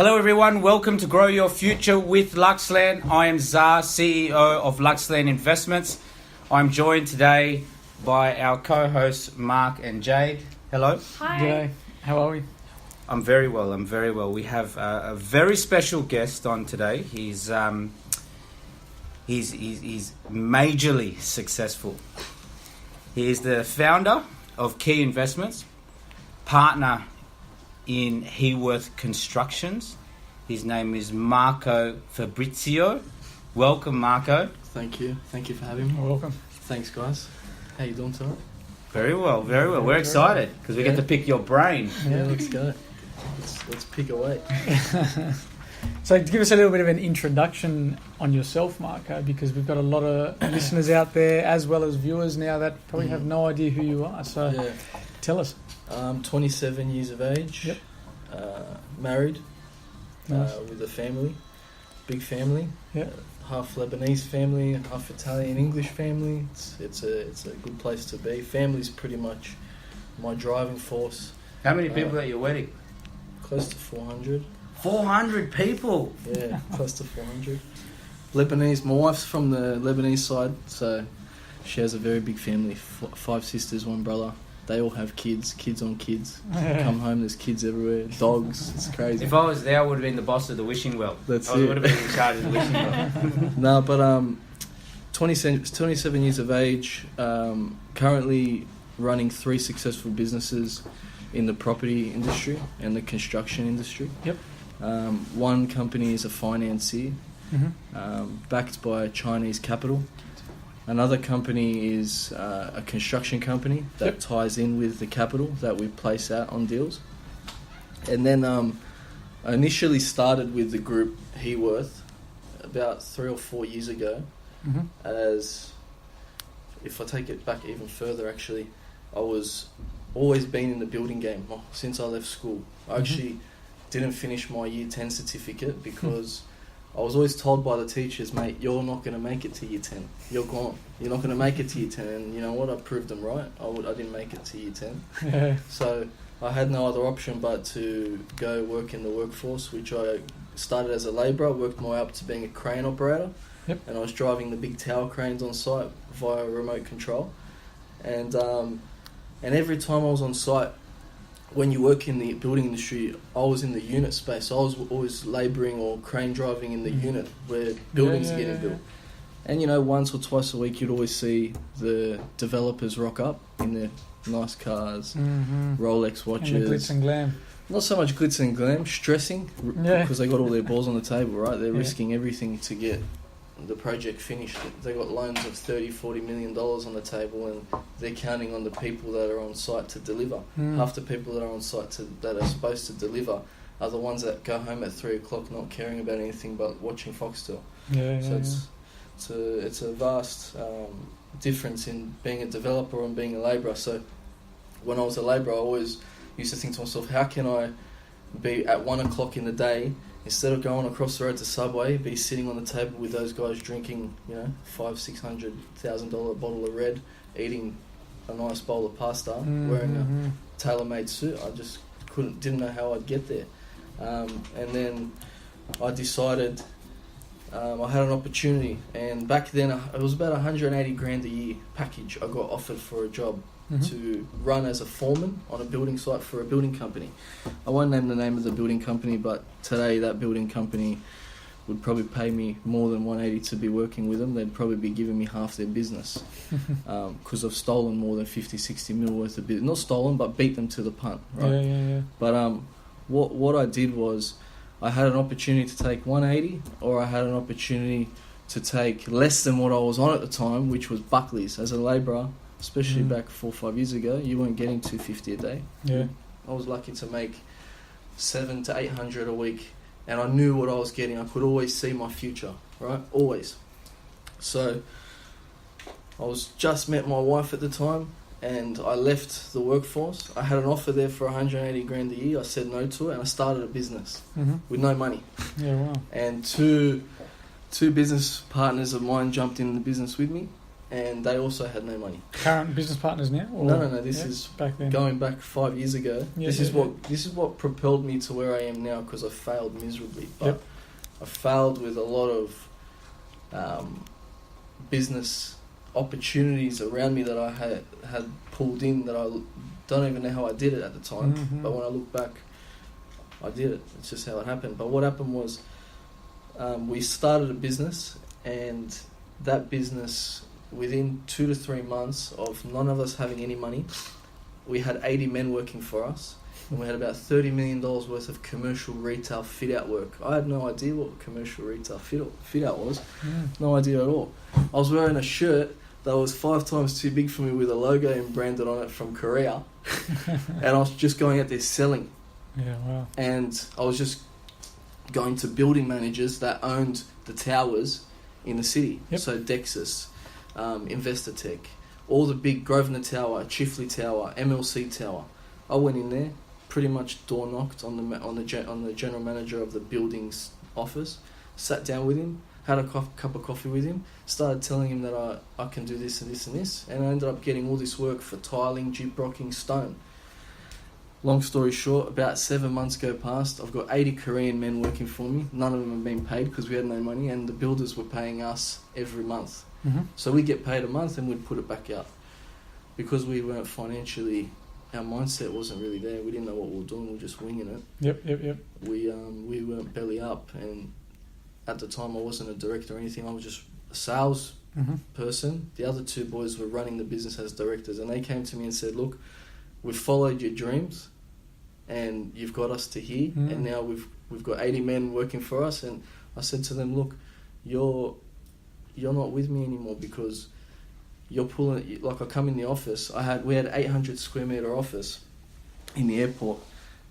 Hello everyone, welcome to Grow Your Future with Luxland. I am Zar, CEO of Luxland Investments. I'm joined today by our co-hosts Mark and Jade. Hello. Hi. G'day. How are we? I'm very well. We have a very special guest on today. He's majorly successful. He is the founder of Key Investments, partner in Heworth Constructions. His name is Marco Fabrizio. Welcome, Marco. Thank you for having me. You're welcome. Thanks, guys. How you doing tonight? Very well. We're excited because we get to pick your brain. Yeah, let's go. Let's pick away. So give us a little bit of an introduction on yourself, Marco, because we've got a lot of listeners out there as well as viewers now that probably have no idea who you are. So tell us. I'm 27 years of age. Yep. Married. Nice. With a family. Big family. Yep. Half Lebanese family, half Italian English family. It's a good place to be. Family's pretty much my driving force. How many people at your wedding? Close to 400. 400 people. Yeah, close to 400. Lebanese. My wife's from the Lebanese side, so she has a very big family. 5 sisters, 1 brother. They all have kids on kids. Come home, there's kids everywhere. Dogs, it's crazy. If I was there, I would have been the boss of the wishing well. That's I would have been in charge of the wishing well. No, but 27 years of age, currently running 3 successful businesses in the property industry and the construction industry. Yep. One company is a financier, backed by Chinese capital. Another company is a construction company that ties in with the capital that we place out on deals. And then I initially started with the group Heworth about 3 or 4 years ago. As, if I take it back even further, actually, I was always been in the building game since I left school. I actually didn't finish my Year 10 certificate because I was always told by the teachers, mate, you're not going to make it to Year 10. You're gone. You're not going to make it to Year 10. And you know what? I proved them right. I didn't make it to Year 10. Yeah. So I had no other option but to go work in the workforce, which I started as a labourer, worked my way up to being a crane operator. Yep. And I was driving the big tower cranes on site via remote control. And every time I was on site, when you work in the building industry, I was in the unit space. I was always labouring or crane driving in the unit where buildings are getting built. And once or twice a week, you'd always see the developers rock up in their nice cars, Rolex watches. And the glitz and glam. Not so much glitz and glam, stressing, because they got all their balls on the table, right? They're risking everything to get the project finished. They got loans of $30-40 million on the table, and they're counting on the people that are on site to deliver. Half the people that are on site that are supposed to deliver are the ones that go home at 3 o'clock not caring about anything but watching Foxtel. It's a vast difference in being a developer and being a labourer. So when I was a labourer, I always used to think to myself, how can I be at 1 o'clock in the day, instead of going across the road to Subway, be sitting on the table with those guys drinking, $500,000-$600,000 bottle of red, eating a nice bowl of pasta, wearing a tailor-made suit. I just didn't know how I'd get there. And then I decided I had an opportunity, and back then it was about $180,000 a year package I got offered for a job to run as a foreman on a building site for a building company. I won't name the name of the building company, but today that building company would probably pay me more than 180 to be working with them. They'd probably be giving me half their business because I've stolen more than 50-60 mil worth of business. Not stolen, but beat them to the punt, right? But what I did was I had an opportunity to take 180, or I had an opportunity to take less than what I was on at the time, which was Buckley's. As a labourer, especially back 4 or 5 years ago, you weren't getting $250 a day. Yeah. I was lucky to make $700 to $800 a week, and I knew what I was getting. I could always see my future, right? Always. So I was just met my wife at the time, and I left the workforce. I had an offer there for $180,000 a year. I said no to it, and I started a business with no money. Yeah, wow. And two business partners of mine jumped in the business with me. and they also had no money. Current business partners now? Or? No. This is back then. going back 5 years ago. Yeah, this is what propelled me to where I am now, because I failed miserably. But Yep. I failed with a lot of business opportunities around me that I had pulled in, that I don't even know how I did it at the time. Mm-hmm. But when I look back, I did it. It's just how it happened. But what happened was, we started a business, and that business, within 2 to 3 months of none of us having any money, we had 80 men working for us, and we had about $30 million worth of commercial retail fit-out work. I had no idea what commercial retail fit-out was. No idea at all. I was wearing a shirt that was 5 times too big for me, with a logo branded on it from Korea, and I was just going out there selling. Yeah, wow. And I was just going to building managers that owned the towers in the city. Yep. So Dexus, Investor Tech, all the big Grosvenor Tower, Chifley Tower, MLC Tower. I went in there, pretty much door knocked on the general manager of the building's office, sat down with him, had a cup of coffee with him, started telling him that I can do this and this and this, and I ended up getting all this work for tiling, gyprocking, stone. Long story short, about 7 months go past. I've got 80 Korean men working for me. None of them have been paid because we had no money, and the builders were paying us every month. Mm-hmm. So we get paid a month and we'd put it back out. Because we weren't financially, our mindset wasn't really there. We didn't know what we were doing. We were just winging it. Yep. We weren't belly up, and at the time I wasn't a director or anything. I was just a sales person. The other 2 boys were running the business as directors, and they came to me and said, "Look, we've followed your dreams, and you've got us to here, and now we've got 80 men working for us." And I said to them, "Look, you're not with me anymore, because you're pulling." Like, I come in the office, we had 800 square meter office in the airport,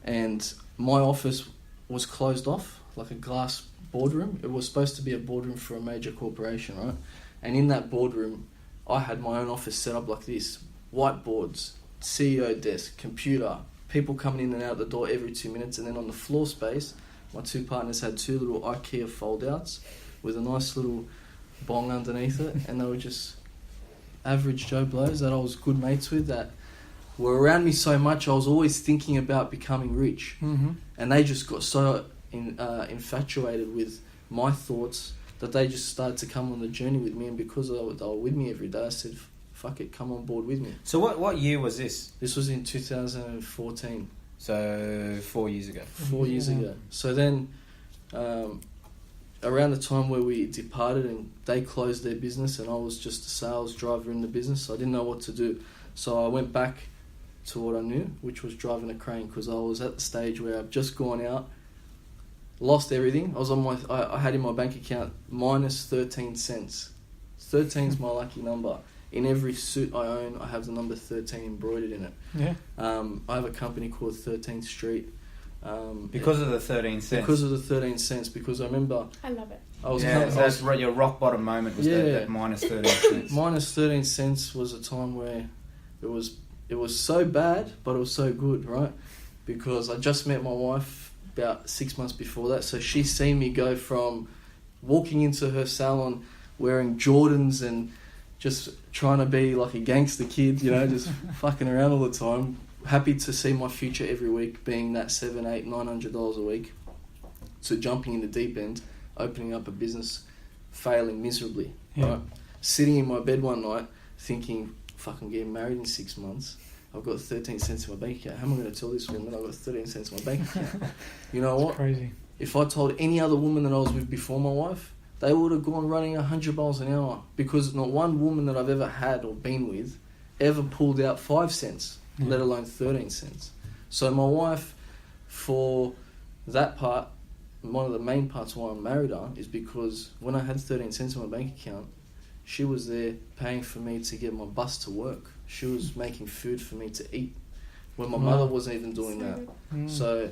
and my office was closed off like a glass boardroom. It was supposed to be a boardroom for a major corporation, right? And in that boardroom, I had my own office set up like this: whiteboards, CEO desk, computer, people coming in and out the door every 2 minutes. And then on the floor space, my 2 partners had 2 little IKEA fold-outs with a nice little bong underneath it, and they were just average Joe Blows that I was good mates with, that were around me so much. I was always thinking about becoming rich, and they just got so infatuated with my thoughts that they just started to come on the journey with me. And because they were with me every day, I said, "Fuck it, come on board with me." So what year was this? This was in 2014. So 4 years ago. 4 years ago. So then, around the time where we departed and they closed their business, and I was just a sales driver in the business, so I didn't know what to do. So I went back to what I knew, which was driving a crane, because I was at the stage where I've just gone out, lost everything. I had in my bank account minus 13 cents. 13 is my lucky number. In every suit I own, I have the number 13 embroidered in it. Yeah. I have a company called 13th Street. Because of the 13 cents. Because of the 13 cents. Because I remember, I love it. That's your rock bottom moment, was that minus 13 cents. Minus 13 cents was a time where it was so bad, but it was so good, right? Because I just met my wife about 6 months before that, so she's seen me go from walking into her salon wearing Jordans and just trying to be like a gangster kid, just fucking around all the time, happy to see my future every week being that $700, $800, $900 a week, to jumping in the deep end, opening up a business, failing miserably, right? Sitting in my bed one night thinking, fucking getting married in 6 months, I've got 13 cents in my bank account. How am I going to tell this woman I've got 13 cents in my bank account? You know what? Crazy. If I told any other woman that I was with before my wife, they would have gone running 100 miles an hour, because not one woman that I've ever had or been with ever pulled out 5 cents, let alone 13 cents. So my wife, for that part, one of the main parts why I married her is because when I had 13 cents in my bank account, she was there paying for me to get my bus to work. She was making food for me to eat when my mother wasn't even doing that. So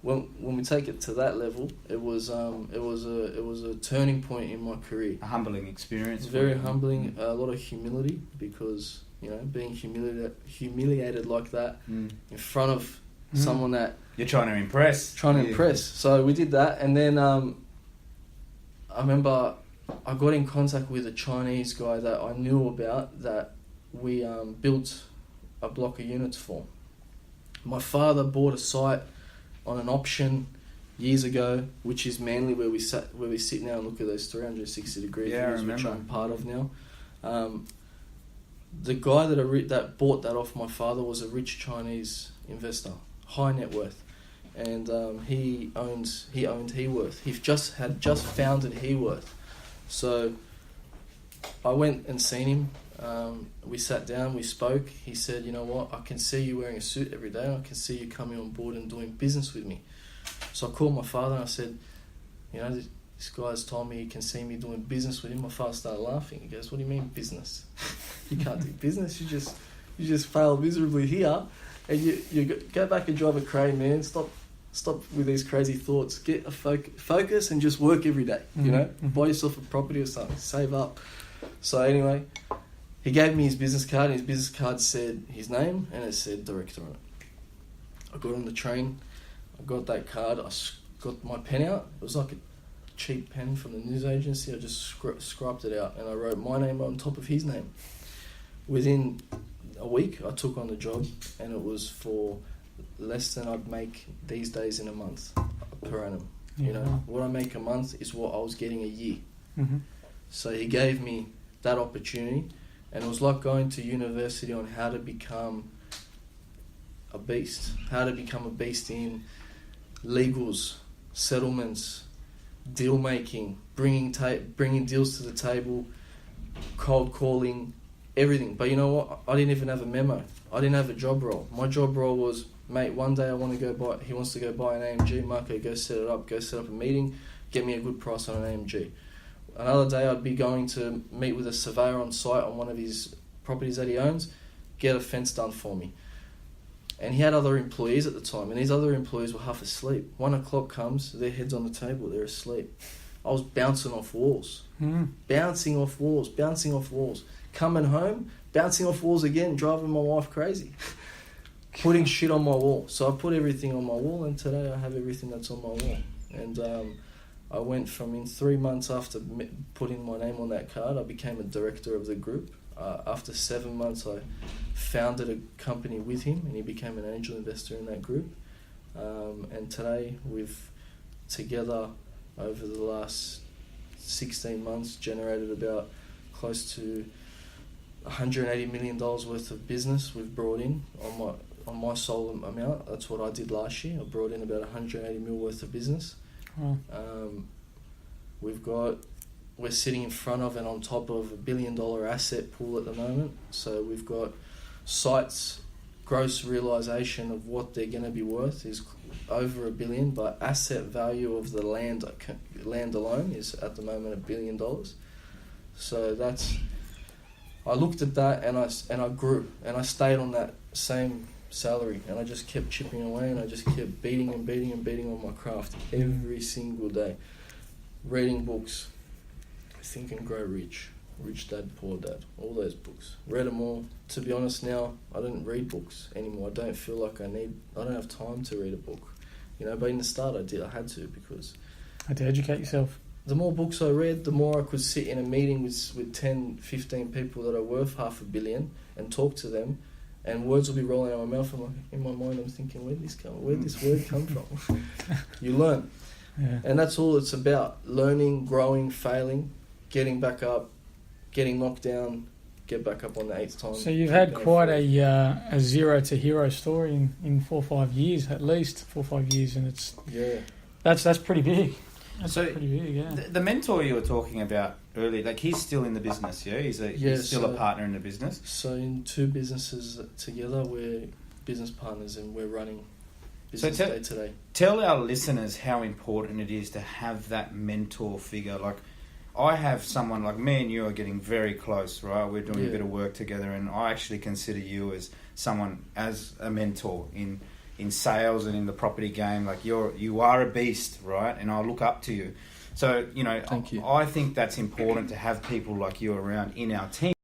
when we take it to that level, it was a turning point in my career. A humbling experience. It's very humbling. A lot of humility, because being humiliated like that in front of someone that you're trying to impress. So we did that, and then I remember I got in contact with a Chinese guy that I knew about that we built a block of units for. My father bought a site on an option years ago, which is Manly, where we sit now and look at those 360-degree views, which I'm part of now. The guy that bought that off my father was a rich Chinese investor, high net worth, and he owned Heworth. He just founded Heworth. So I went and seen him. We sat down, we spoke. He said, "You know what? I can see you wearing a suit every day. I can see you coming on board and doing business with me." So I called my father and I said, "You know, this guy's told me he can see me doing business with him." My father started laughing. He goes, "What do you mean business? You can't do business. You just fail miserably here, and you go back and drive a crane, man. Stop with these crazy thoughts. Get a focus and just work every day. You know, buy yourself a property or something. Save up." So anyway, he gave me his business card, and his business card said his name and it said director on it. I got on the train. I got that card. I got my pen out. It was like a cheap pen from the news agency. I just scrubbed it out and I wrote my name on top of his name. Within a week, I took on the job, and it was for less than I'd make these days in a month per annum. Yeah. You know, what I make a month is what I was getting a year. Mm-hmm. So he gave me that opportunity, and it was like going to university on how to become a beast in legals, settlements, deal making, bringing deals to the table, cold calling, everything. But you know what? I didn't even have a memo. I didn't have a job role. My job role was, mate, one day he wants to go buy an AMG. Marco, go set up a meeting, get me a good price on an AMG. Another day I'd be going to meet with a surveyor on site on one of his properties that he owns, get a fence done for me. And he had other employees at the time, and these other employees were half asleep. 1 o'clock comes, their head's on the table, they're asleep. I was bouncing off walls. Bouncing off walls. Coming home, bouncing off walls again, driving my wife crazy. Putting shit on my wall. So I put everything on my wall, and today I have everything that's on my wall. And I went from, in 3 months after putting my name on that card, I became a director of the group. After 7 months, I founded a company with him, and he became an angel investor in that group. And today, we've together, over the last 16 months, generated about close to $180 million worth of business we've brought in on my sole amount. That's what I did last year. I brought in about $180 million worth of business. We're sitting in front of and on top of $1 billion asset pool at the moment. So we've got sites, gross realisation of what they're going to be worth is over $1 billion, but asset value of the land alone is at the moment $1 billion. So I looked at that and I grew, and I stayed on that same salary, and I just kept chipping away, and I just kept beating on my craft every single day. Reading books, Think and Grow Rich, Rich Dad, Poor Dad, all those books. Read them all. To be honest now, I don't read books anymore. I don't feel like I don't have time to read a book. You know, but in the start I had to, because I had to educate yourself. The more books I read, the more I could sit in a meeting with 10, 15 people that are worth $500 million and talk to them, and words will be rolling out of my mouth. In my mind, I'm thinking, where'd this word come from? You learn. Yeah. And that's all it's about. Learning, growing, failing, getting back up, getting knocked down, get back up on the 8th time. So you've had quite a zero to hero story in 4 or 5 years, at least 4 or 5 years, and that's pretty big. That's pretty big, yeah. The mentor you were talking about earlier, like, he's still in the business, yeah? He's still a partner in the business? So in 2 businesses together, we're business partners, and we're running business day to day. Tell our listeners how important it is to have that mentor figure. Like, I have someone, like me and you are getting very close, right? We're doing a bit of work together, and I actually consider you as someone, as a mentor in sales and in the property game. Like, you are a beast, right? And I look up to you. So, you know, Thank you. I think that's important to have people like you around in our team.